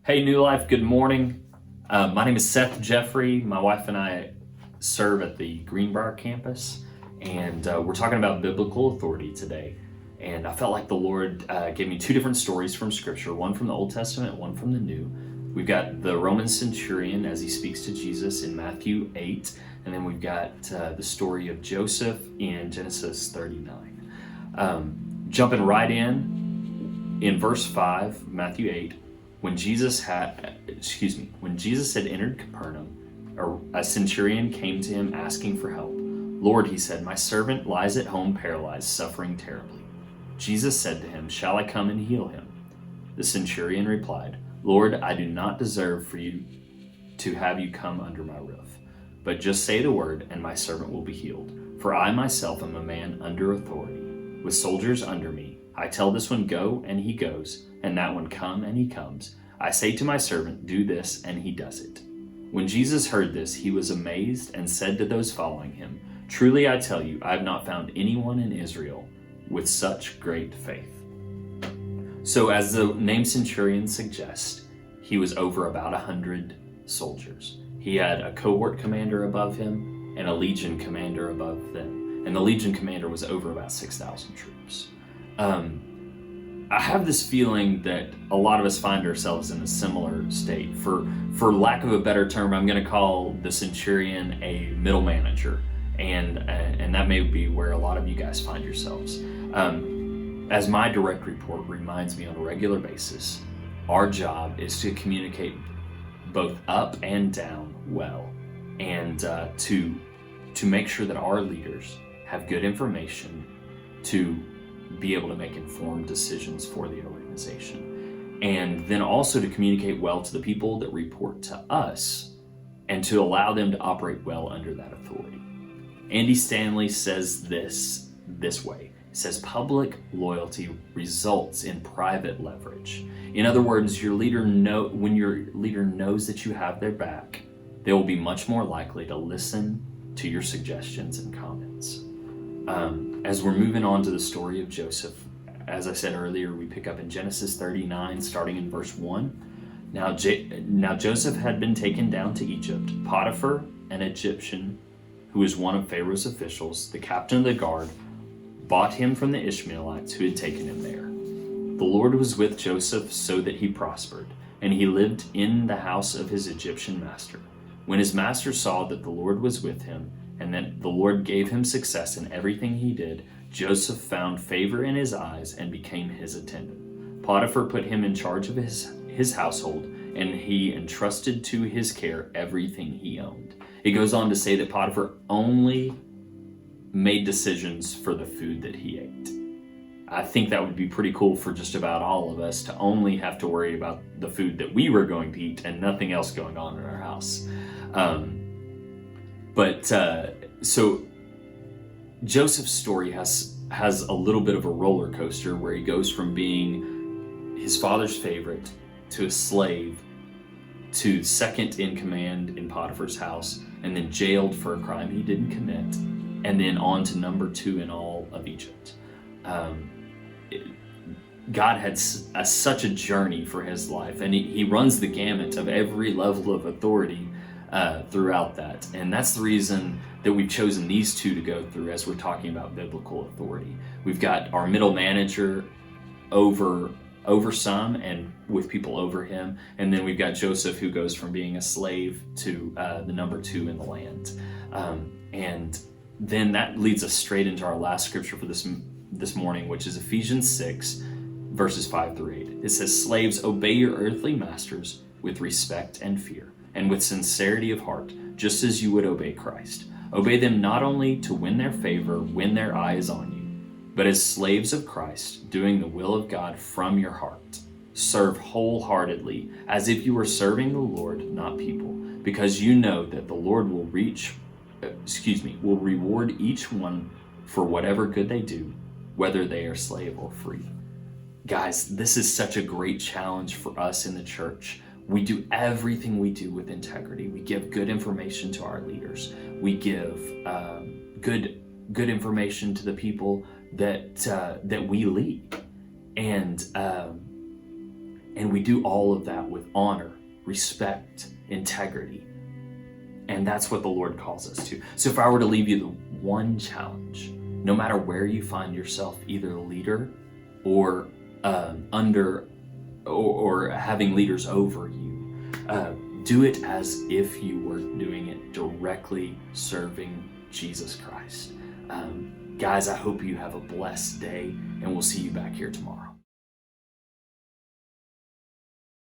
Hey, New Life, good morning. My name is Seth Jeffrey. My wife and I serve at the Greenbrier campus, and we're talking about biblical authority today. And I felt like the Lord gave me two different stories from Scripture, one from the Old Testament, one from the New. We've got the Roman centurion as he speaks to Jesus in Matthew 8, and then we've got the story of Joseph in Genesis 39. Jumping right in verse 5, Matthew 8, when Jesus had entered Capernaum, a centurion came to him asking for help. Lord, he said, my servant lies at home paralyzed, suffering terribly. Jesus said to him, shall I come and heal him? The centurion replied, Lord, I do not deserve for you to have you come under my roof, but just say the word and my servant will be healed. For I myself am a man under authority, with soldiers under me. I tell this one, go, and he goes, and that one, come, and he comes. I say to my servant, do this, and he does it. When Jesus heard this, he was amazed and said to those following him, truly I tell you, I have not found anyone in Israel with such great faith. So as the name centurion suggests, he was over about 100 soldiers. He had a cohort commander above him and a legion commander above them. And the legion commander was over about 6,000 troops. I have this feeling that a lot of us find ourselves in a similar state. For lack of a better term, I'm going to call the centurion a middle manager, and that may be where a lot of you guys find yourselves. As my direct report reminds me on a regular basis, our job is to communicate both up and down well, and to make sure that our leaders have good information to be able to make informed decisions for the organization. And then also to communicate well to the people that report to us and to allow them to operate well under that authority. Andy Stanley says this way. He says, public loyalty results in private leverage. In other words, when your leader knows that you have their back, they will be much more likely to listen to your suggestions and comments. As we're moving on to the story of Joseph, as I said earlier, we pick up in Genesis 39, starting in verse 1. Now Joseph had been taken down to Egypt. Potiphar, an Egyptian, who was one of Pharaoh's officials, the captain of the guard, bought him from the Ishmaelites who had taken him there. The Lord was with Joseph so that he prospered, and he lived in the house of his Egyptian master. When his master saw that the Lord was with him, and that the Lord gave him success in everything he did, Joseph found favor in his eyes and became his attendant. Potiphar put him in charge of his household, and he entrusted to his care everything he owned. It goes on to say that Potiphar only made decisions for the food that he ate. I think that would be pretty cool for just about all of us to only have to worry about the food that we were going to eat and nothing else going on in our house. So Joseph's story has a little bit of a roller coaster where he goes from being his father's favorite to a slave to second in command in Potiphar's house, and then jailed for a crime he didn't commit, and then on to number 2 in all of Egypt. God had such a journey for his life, and he runs the gamut of every level of authority throughout that. And that's the reason that we've chosen these two to go through as we're talking about biblical authority. We've got our middle manager over some and with people over him, and then we've got Joseph, who goes from being a slave to the number 2 in the land. And then that leads us straight into our last scripture for this morning, which is Ephesians 6, verses 5 through 8. It says, slaves, obey your earthly masters with respect and fear, and with sincerity of heart, just as you would obey Christ. Obey them not only to win their favor when their eye is on you, but as slaves of Christ, doing the will of God from your heart. Serve wholeheartedly, as if you were serving the Lord, not people, because you know that the Lord will reward each one for whatever good they do, whether they are slave or free. Guys, this is such a great challenge for us in the church. We do everything we do with integrity. We give good information to our leaders. We give good information to the people that we lead. And And we do all of that with honor, respect, integrity. And that's what the Lord calls us to. So if I were to leave you the one challenge, no matter where you find yourself, either a leader or under or having leaders over you, do it as if you were doing it directly serving Jesus Christ. Guys, I hope you have a blessed day, and we'll see you back here tomorrow.